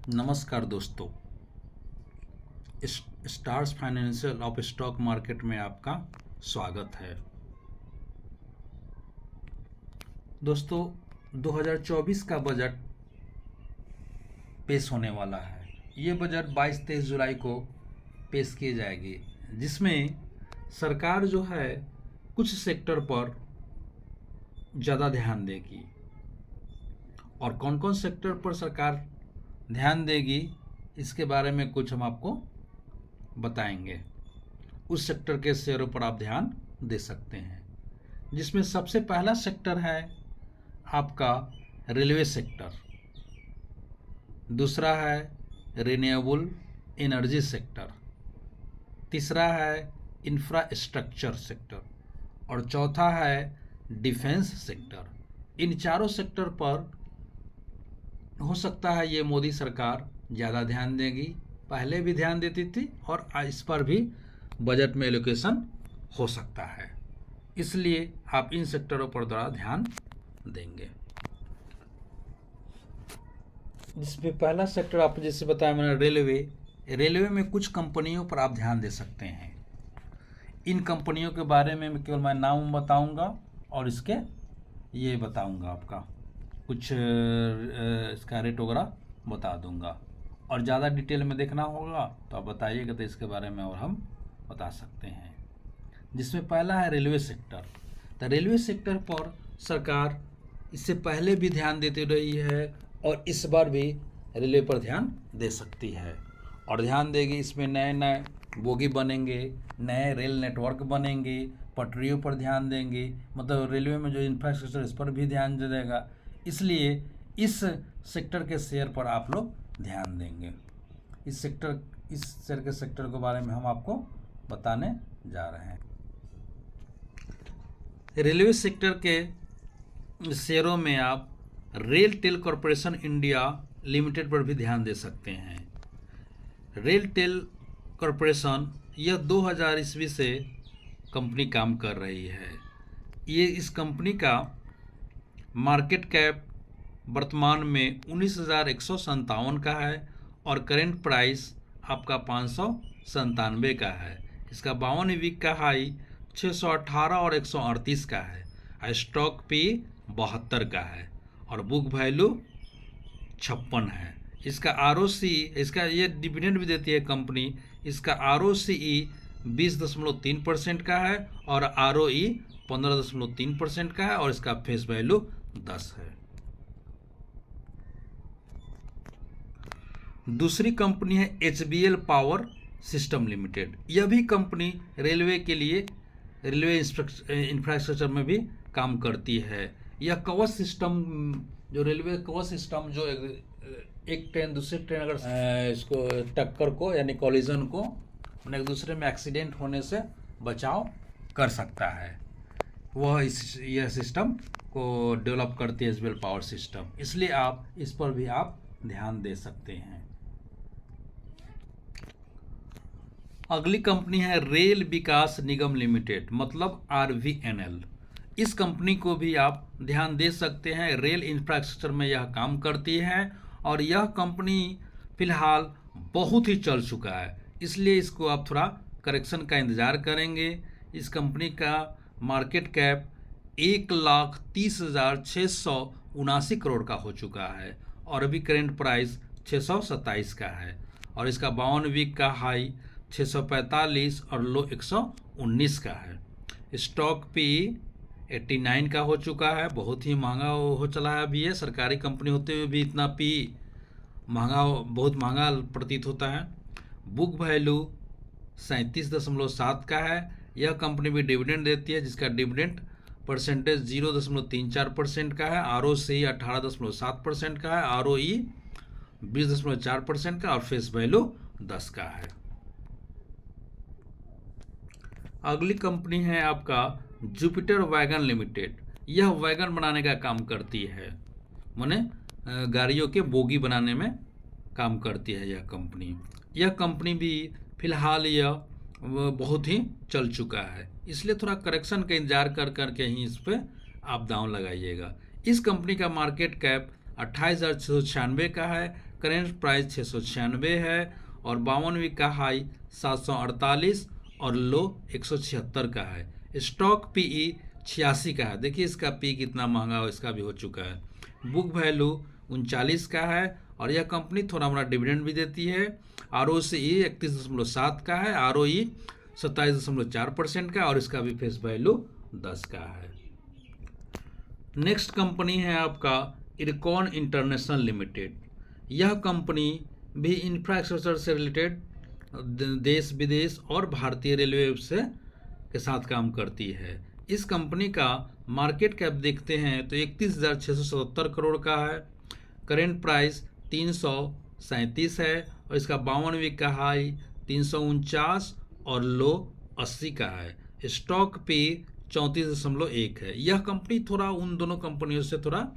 नमस्कार दोस्तों। Stars financial of stock market में आपका स्वागत है। दोस्तों, 2024 का बजट पेश होने वाला है। ये बजट 22-23 जुलाई को पेश की जाएगी, जिसमें सरकार जो है कुछ सेक्टर पर ज़्यादा ध्यान देगी। और कौन कौन सेक्टर पर सरकार ध्यान देगी, इसके बारे में कुछ हम आपको बताएंगे। उस सेक्टर के शेयरों पर आप ध्यान दे सकते हैं, जिसमें सबसे पहला सेक्टर है आपका रेलवे सेक्टर, दूसरा है रिन्यूएबल एनर्जी सेक्टर, तीसरा है इंफ्रास्ट्रक्चर सेक्टर और चौथा है डिफेंस सेक्टर। इन चारों सेक्टर पर हो सकता है ये मोदी सरकार ज़्यादा ध्यान देगी। पहले भी ध्यान देती थी और इस पर भी बजट में एलोकेशन हो सकता है, इसलिए आप इन सेक्टरों पर ज़्यादा ध्यान देंगे। जिसमें पहला सेक्टर आप जैसे बताया मैंने रेलवे में कुछ कंपनियों पर आप ध्यान दे सकते हैं। इन कंपनियों के बारे में केवल मैं नाम बताऊंगा और इसके ये बताऊंगा, आपका कुछ इसका रेट वगैरह बता दूंगा। और ज़्यादा डिटेल में देखना होगा तो आप बताइएगा, तो इसके बारे में और हम बता सकते हैं। जिसमें पहला है रेलवे सेक्टर। तो रेलवे सेक्टर पर सरकार इससे पहले भी ध्यान देती रही है और इस बार भी रेलवे पर ध्यान दे सकती है और ध्यान देगी। इसमें नए नए बोगी बनेंगे, नए रेल नेटवर्क बनेंगे, पटरियों पर ध्यान देंगे, मतलब रेलवे में जो इंफ्रास्ट्रक्चर इस पर भी ध्यान देगा। इसलिए इस सेक्टर के शेयर पर आप लोग ध्यान देंगे। इस शेयर के सेक्टर के बारे में हम आपको बताने जा रहे हैं। रेलवे सेक्टर के शेयरों में आप RailTel Corporation India Limited पर भी ध्यान दे सकते हैं। रेल टेल कॉरपोरेशन यह 2000 ईस्वी से कंपनी काम कर रही है। ये इस कंपनी का मार्केट कैप वर्तमान में 19,157 का है और करेंट प्राइस आपका 597 का है। इसका 52 वीक का हाई 618 और 138 का है। स्टॉक पे 72 का है और बुक वैल्यू 56 है। इसका ROC, इसका ये डिविडेंड भी देती है कंपनी। इसका ROCE 20.3% का है और ROE 15.3% का है और इसका फेस वैल्यू 10 है। दूसरी कंपनी है HBL पावर सिस्टम लिमिटेड। यह भी कंपनी रेलवे के लिए रेलवे इंफ्रास्ट्रक्चर में भी काम करती है। यह कवच सिस्टम, जो रेलवे कवच सिस्टम, जो एक ट्रेन दूसरे ट्रेन अगर इसको टक्कर को यानी कॉलिजन को एक दूसरे में एक्सीडेंट होने से बचाव कर सकता है, वह यह सिस्टम को डेवलप करती है HBL पावर सिस्टम। इसलिए आप इस पर भी आप ध्यान दे सकते हैं। अगली कंपनी है रेल विकास निगम लिमिटेड, मतलब RVNL। इस कंपनी को भी आप ध्यान दे सकते हैं। रेल इंफ्रास्ट्रक्चर में यह काम करती है और यह कंपनी फिलहाल बहुत ही चल चुका है, इसलिए इसको आप थोड़ा करेक्शन का इंतज़ार करेंगे। इस कंपनी का मार्केट कैप 1,30,679 करोड़ का हो चुका है और अभी करेंट प्राइस 627 का है और इसका 52 वीक का हाई 645 और लो 119 का है। स्टॉक पे 89 का हो चुका है। बहुत ही महंगा हो चला है अभी। ये सरकारी कंपनी होते हुए भी इतना पी महंगा, बहुत महंगा प्रतीत होता है। बुक वैल्यू 37.7 का है। यह कंपनी भी डिविडेंड देती है, जिसका डिविडेंड परसेंटेज 0.34% का है। ROCE 18.7% का है, ROE 20.4% का और फेस वैल्यू 10 का है। अगली कंपनी है आपका जुपिटर वैगन लिमिटेड। यह वैगन बनाने का काम करती है, माने गाड़ियों के बोगी बनाने में काम करती है यह कंपनी भी फिलहाल यह बहुत ही चल चुका है, इसलिए थोड़ा करेक्शन का इंतजार कर करके ही इस पर आप दांव लगाइएगा। इस कंपनी का मार्केट कैप 28,696 का है। करेंट प्राइस 696 है और 52 वीक का हाई 748 और लो 176 का है। स्टॉक पीई 86 का है। देखिए इसका पी कितना महंगा हो, इसका भी हो चुका है। बुक वैल्यू 39 का है और यह कंपनी थोड़ा मोड़ा डिविडेंड भी देती है। ROCE 31.7 का है, ROE 27.4% का और इसका भी फेस वैल्यू 10 का है। नेक्स्ट कंपनी है आपका इरकॉन इंटरनेशनल लिमिटेड। यह कंपनी भी इंफ्रास्ट्रक्चर से रिलेटेड देश विदेश और भारतीय रेलवे से के साथ काम करती है। इस कंपनी का मार्केट कैप देखते हैं तो 31,677 करोड़ का है। करेंट प्राइस 337 है और इसका 52 वीक का हाई 349 और लो 80 का है। स्टॉक पे 34.1 है। यह कंपनी थोड़ा उन दोनों कंपनियों से थोड़ा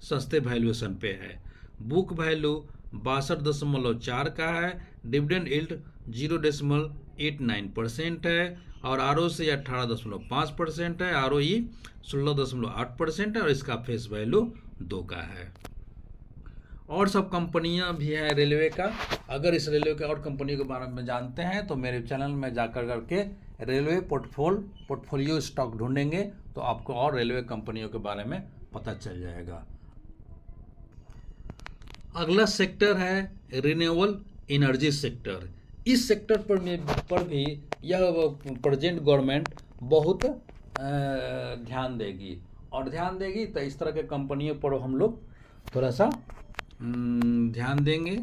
सस्ते वैल्यूएशन पे है। बुक वैल्यू 62.4 का है। डिविडेंड यील्ड 0.89% है और ROCE 18.5% है, ROE 16.8% है और इसका फेस वैल्यू 2 का है। और सब कंपनियां भी हैं रेलवे का। अगर इस रेलवे के और कंपनियों के बारे में जानते हैं तो मेरे चैनल में जाकर करके रेलवे पोर्टफोलियो स्टॉक ढूंढेंगे तो आपको और रेलवे कंपनियों के बारे में पता चल जाएगा। अगला सेक्टर है रिन्यूएबल एनर्जी सेक्टर। इस सेक्टर पर भी यह प्रेजेंट गवर्नमेंट बहुत ध्यान देगी तो इस तरह के कंपनियों पर हम लोग थोड़ा सा ध्यान देंगे।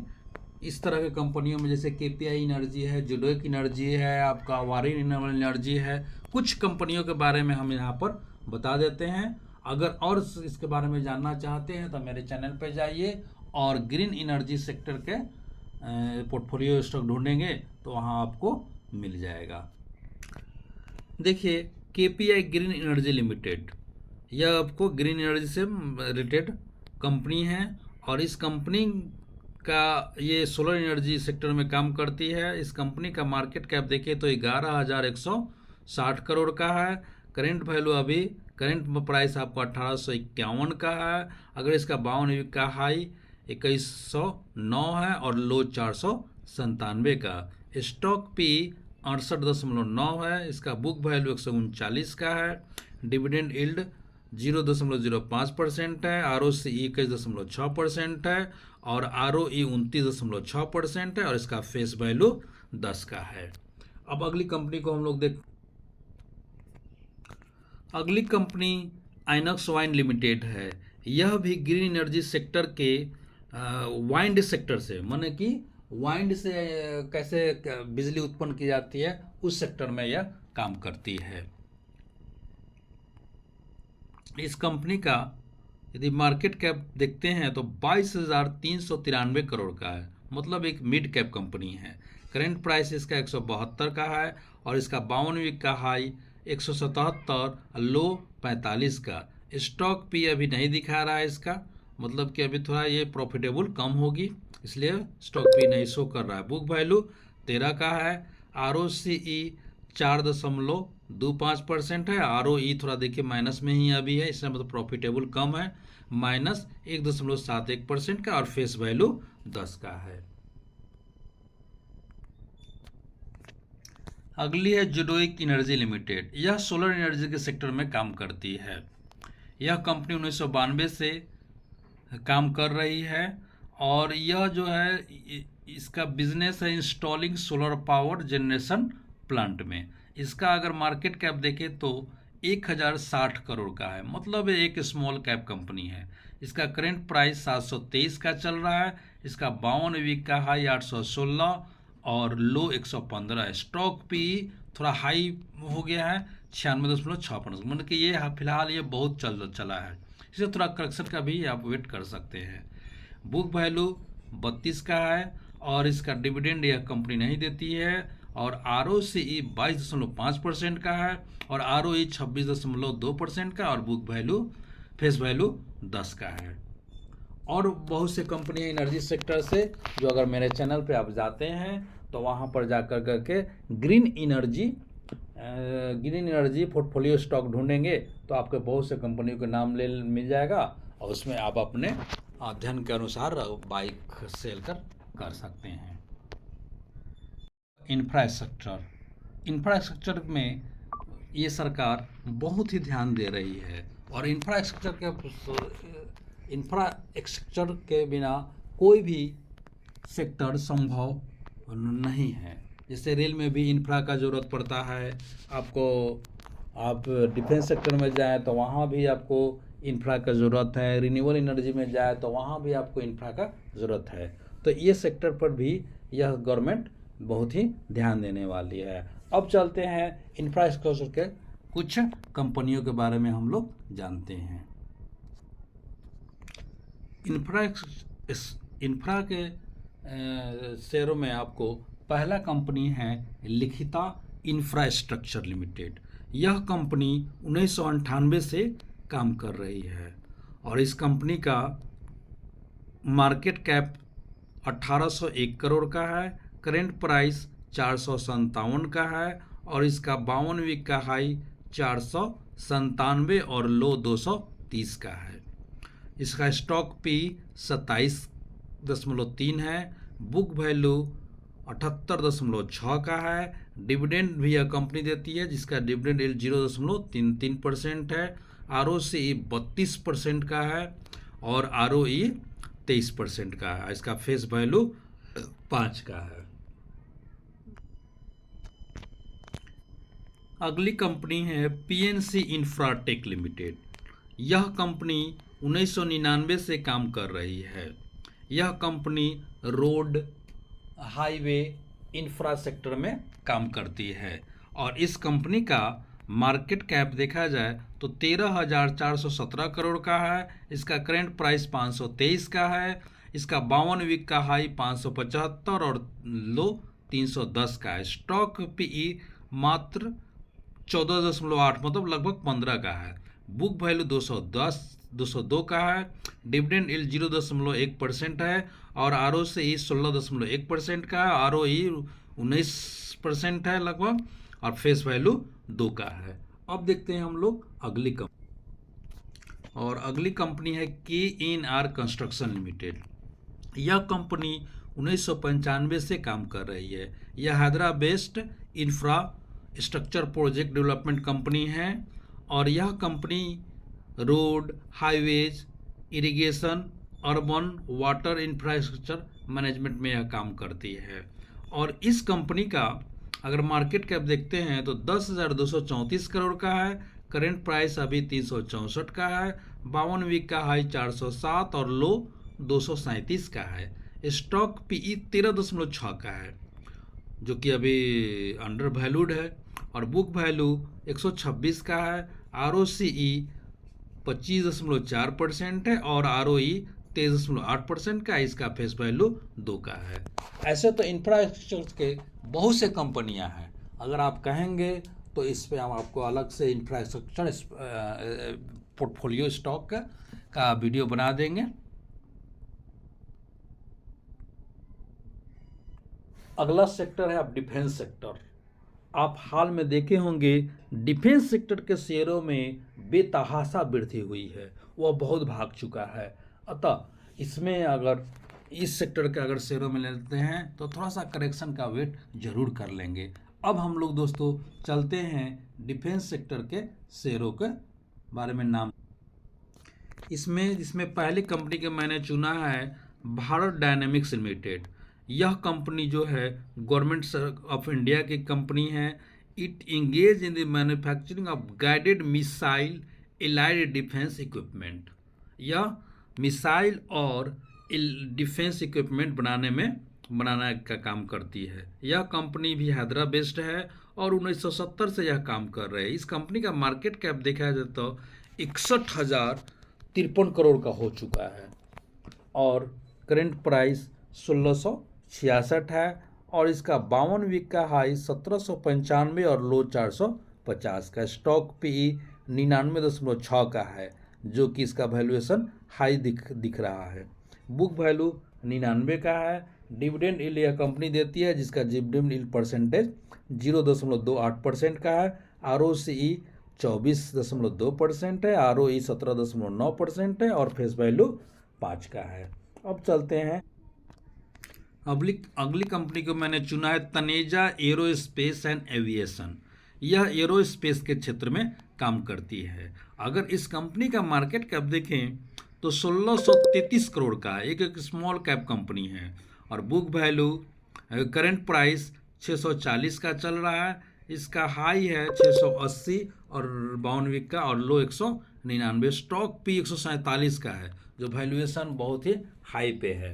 इस तरह के कंपनियों में जैसे KPI एनर्जी है, जुडोक एनर्जी है, आपका वारी रिन्यूएबल एनर्जी है। कुछ कंपनियों के बारे में हम यहाँ पर बता देते हैं। अगर और इसके बारे में जानना चाहते हैं तो मेरे चैनल पर जाइए और ग्रीन एनर्जी सेक्टर के पोर्टफोलियो स्टॉक ढूंढेंगे तो वहाँ आपको मिल जाएगा। देखिए KPI ग्रीन एनर्जी लिमिटेड, यह आपको ग्रीन एनर्जी से रिलेटेड कंपनी है और इस कंपनी का ये सोलर एनर्जी सेक्टर में काम करती है। इस कंपनी का मार्केट कैप देखें तो 11,160 करोड़ का है। करेंट वैल्यू अभी करेंट प्राइस आपको 1851 का है। अगर इसका 52 वीक का हाई 2109 है और लो 497 का। स्टॉक पी 68.9 है। इसका बुक वैल्यू 139 का है। डिविडेंड यील्ड 0.05% है। ROCE 21.6% है और ROE 29.6% है और इसका फेस वैल्यू 10 का है। अब अगली कंपनी को हम लोग अगली कंपनी आइनॉक्स वाइन लिमिटेड है। यह भी ग्रीन एनर्जी सेक्टर के वाइंड सेक्टर से, माने कि वाइंड से कैसे बिजली उत्पन्न की जाती है उस सेक्टर में यह काम करती है। इस कंपनी का यदि मार्केट कैप देखते हैं तो 22,393 करोड़ का है, मतलब एक मिड कैप कंपनी है। करेंट प्राइस इसका 172 का है और इसका 52 वीक का हाई 177, लो 45 का। स्टॉक पी अभी नहीं दिखा रहा है इसका, मतलब कि अभी थोड़ा ये प्रॉफिटेबल कम होगी इसलिए स्टॉक पी नहीं शो कर रहा है। बुक वैल्यू 13 का है। ROCE 4.25% है। ROE थोड़ा देखिए माइनस में ही अभी है, इसलिए मतलब प्रॉफिटेबल कम है, -1.71% का और फेस वैल्यू 10 का है। अगली है जुडोक एनर्जी लिमिटेड। यह सोलर एनर्जी के सेक्टर में काम करती है। यह कंपनी 1992 से काम कर रही है और यह जो है इसका बिजनेस है installing solar power generation plant में। इसका अगर मार्केट कैप देखें तो 1060 करोड़ का है, मतलब एक स्मॉल कैप कंपनी है। इसका करेंट प्राइस 723 का चल रहा है। इसका 52 वीक का हाई 816 और लो 115। स्टॉक पी थोड़ा हाई हो गया है 96.6%, मतलब कि ये फिलहाल ये बहुत चला है, इसे थोड़ा करेक्शन का भी आप वेट कर सकते हैं। बुक वैल्यू 32 का है और इसका डिविडेंड यह कंपनी नहीं देती है और ROCE 22.5% का है और ROE 26.2% का और बुक वैल्यू फेस वैल्यू 10 का है। और बहुत से कंपनियां एनर्जी सेक्टर से जो अगर मेरे चैनल पे आप जाते हैं तो वहाँ पर जाकर करके ग्रीन एनर्जी पोर्टफोलियो स्टॉक ढूंढेंगे तो आपके बहुत से कंपनियों के नाम मिल जाएगा और उसमें आप अपने अध्ययन के अनुसार बाइक सेल कर सकते हैं। इंफ्रास्ट्रक्चर में ये सरकार बहुत ही ध्यान दे रही है, और इंफ्रास्ट्रक्चर के बिना कोई भी सेक्टर संभव नहीं है। जैसे रेल में भी इंफ्रा का ज़रूरत पड़ता है आपको, आप डिफेंस सेक्टर में जाएं तो वहाँ भी आपको इंफ्रा का ज़रूरत है, रिन्यूएबल एनर्जी में जाए तो वहाँ भी आपको इंफ्रा का ज़रूरत है। तो ये सेक्टर पर भी यह गवर्नमेंट बहुत ही ध्यान देने वाली है। अब चलते हैं इंफ्रास्ट्रक्चर के कुछ कंपनियों के बारे में हम लोग जानते हैं। इंफ्रा के शेयरों में आपको पहला कंपनी है लिखिता इंफ्रास्ट्रक्चर लिमिटेड। यह कंपनी 1998 से काम कर रही है, और इस कंपनी का मार्केट कैप 1801 करोड़ का है, करेंट प्राइस 457 का है, और इसका 52 वीक का हाई 497 और लो 230 का है। इसका स्टॉक पी 27.3 है, बुक वैल्यू 78.6 का है। डिविडेंड भी यह कंपनी देती है, जिसका डिविडेंड 0.33% है। ROCE 32% का है, और ROE 23% का है। इसका फेस वैल्यू 5 का है। अगली कंपनी है PNC इंफ्राटेक लिमिटेड। यह कंपनी 1999 से काम कर रही है। यह company road, highway, infra sector में काम करती है, और इस कंपनी का मार्केट कैप देखा जाए तो 13,417 करोड़ का है। इसका करेंट प्राइस 523 का है। इसका 52 वीक का हाई 575 और लो 310 का है। स्टॉक PE मात्र 14.8 मतलब लगभग 15 का है। बुक वैल्यू 202 का है। डिविडेंड यील्ड 0.1% है, और ROCE 16.1% का है। ROE 19% है लगभग, और फेस वैल्यू 2 का है। अब देखते हैं हम लोग अगली कंपनी, और अगली कंपनी है KNR कंस्ट्रक्शन लिमिटेड। यह कंपनी 1995 से काम कर रही है। यह Hyderabad based infrastructure project development company है, और यह company road, highways, irrigation, urban water infrastructure management में यह काम करती है। और इस कंपनी का अगर मार्केट कैप देखते हैं तो 10,234 करोड़ का है। करेंट प्राइस अभी 364 का है। 52 वीक का हाई 407 और लो 237 का है। स्टॉक PE 13.6 का है, जो कि अभी अंडर वैल्यूड है, और बुक वैल्यू 126 का है। ROCE 25.4% है, और ROE 23.8% का। इसका फेस वैल्यू 2 का है। ऐसे तो इंफ्रास्ट्रक्चर के बहुत से कंपनियां हैं, अगर आप कहेंगे तो इस पे हम आपको अलग से इंफ्रास्ट्रक्चर पोर्टफोलियो स्टॉक का वीडियो बना देंगे। अगला सेक्टर है अब डिफेंस सेक्टर। आप हाल में देखे होंगे डिफेंस सेक्टर के शेयरों में बेतहाशा वृद्धि हुई है, वह बहुत भाग चुका है। अतः इसमें अगर इस सेक्टर के अगर शेयरों में लेते हैं तो थोड़ा सा करेक्शन का वेट जरूर कर लेंगे। अब हम लोग दोस्तों चलते हैं डिफेंस सेक्टर के शेयरों के बारे में नाम। जिसमें पहली कंपनी के मैंने चुना है भारत डायनेमिक्स लिमिटेड। यह कंपनी जो है गवर्नमेंट ऑफ इंडिया की कंपनी है। It engage in the manufacturing of guided missile allied defence equipment. यह मिसाइल और डिफेंस इक्विपमेंट बनाने का काम करती है। यह कंपनी भी हैदराबाद बेस्ड है, और 1970 से यह काम कर रहे हैं। इस कंपनी का मार्केट कैप देखा जाए तो 61,053 करोड़ का हो चुका है, और करेंट प्राइस 1666 है, और इसका 52 वीक का हाई 1795 और लो 450 का। स्टॉक PE 99.6 का है, जो कि इसका वैल्यूएशन हाई दिख रहा है। बुक वैल्यू 99 का है। डिविडेंड यील्ड यह कंपनी देती है, जिसका डिविडेंड यील्ड परसेंटेज 0.28% का है। ROCE 24.2% है। ROE 17.9% है, और फेस वैल्यू 5 का है। अब चलते हैं अगली कंपनी को मैंने चुना है तनेजा एरोस्पेस एंड एविएशन। यह एरोस्पेस के क्षेत्र में काम करती है। अगर इस कंपनी का मार्केट कैप देखें तो 1633 करोड़ का है। एक स्मॉल कैप कंपनी है और बुक वैल्यू करंट प्राइस 640 का चल रहा है। इसका हाई है 680 और 52 वीक का, और लो 199। स्टॉक पी 147 का है, जो वैल्यूएशन बहुत ही हाई पे है।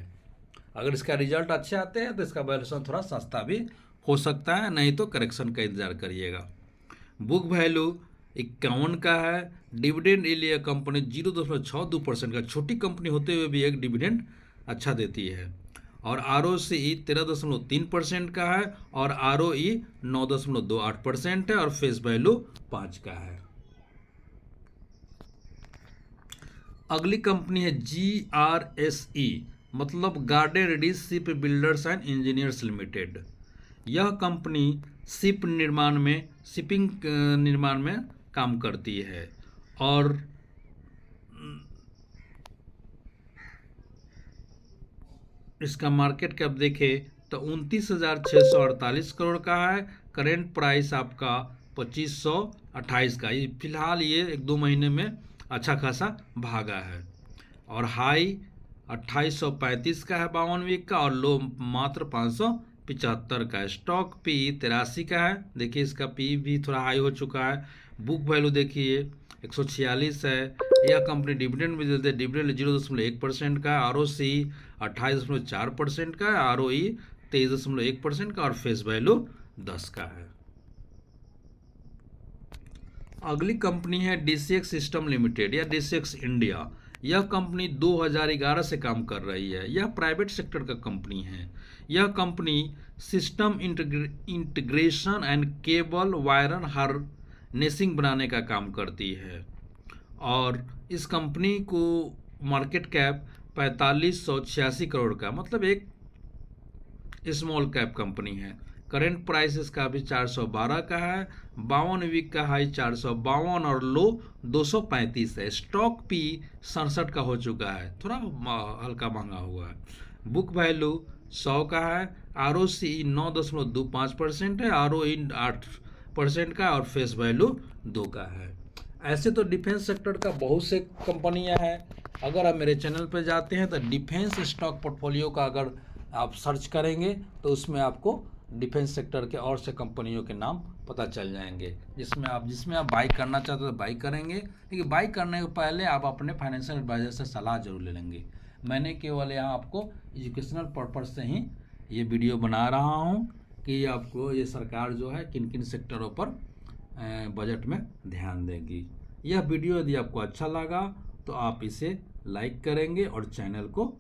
अगर इसका रिजल्ट अच्छे आते हैं तो इसका वैल्यूएशन थोड़ा सस्ता भी हो सकता है, नहीं तो करेक्शन का इंतजार करिएगा। बुक वैल्यू 51 का है। डिविडेंड लिए कंपनी 0.62% का, छोटी कंपनी होते हुए भी एक डिविडेंड अच्छा देती है। और ROCE 13.3% का है और ROE 9.28% है और फेस वैल्यू 5 का है। अगली कंपनी है GRSE, मतलब garden ready ship builders and engineers limited. यह कंपनी शिपिंग निर्माण में काम करती है और इसका मार्केट कैप देखें तो 29,648 करोड़ का है। करेंट प्राइस आपका 2528 का। ये फिलहाल ये 1-2 महीने में अच्छा खासा भागा है और हाई 2835 का है 52 वीक का, और लो मात्र 575 का है। स्टॉक पी 83 का है। देखिए इसका पी भी थोड़ा हाई हो चुका है। बुक वैल्यू देखिए 146 है। यह कंपनी डिविडेंड भी देते हैं। डिविडेंड 0.1% का है। ROCE 28.4% का है। ROE 23.1% का और फेस वैल्यू 10 का है। अगली कंपनी है DCX सिस्टम लिमिटेड या DCX इंडिया। यह कंपनी 2011 से काम कर रही है। यह प्राइवेट सेक्टर का कंपनी है। यह company system integration and cable Byron harnessing बनाने का काम करती है और इस कंपनी को मार्केट कैप 4586 करोड़ का, मतलब एक स्मॉल कैप कंपनी है। करेंट प्राइस इसका भी 412 का है। 52 वीक का हाई 452 और लो 235 है। स्टॉक पी 67 का हो चुका है, थोड़ा हल्का महंगा हुआ है। बुक वैल्यू 100 का है। ROCE 9.25% है। ROE 8% का और फेस वैल्यू 2 का है। ऐसे तो डिफेंस सेक्टर का बहुत से कंपनियां हैं। अगर आप मेरे चैनल पर जाते हैं तो डिफेंस स्टॉक पोर्टफोलियो का अगर आप सर्च करेंगे तो उसमें आपको डिफेंस सेक्टर के और से कंपनियों के नाम पता चल जाएंगे, जिसमें आप बाई करना चाहते हो तो बाई करेंगे। लेकिन बाई करने के पहले आप अपने फाइनेंशियल एडवाइजर से सलाह जरूर ले लेंगे। मैंने केवल यहाँ आपको एजुकेशनल पर्पज़ से ही ये वीडियो बना रहा हूँ कि आपको ये सरकार जो है किन किन सेक्टरों पर बजट में ध्यान देगी। यह वीडियो यदि आपको अच्छा लगा तो आप इसे लाइक करेंगे और चैनल को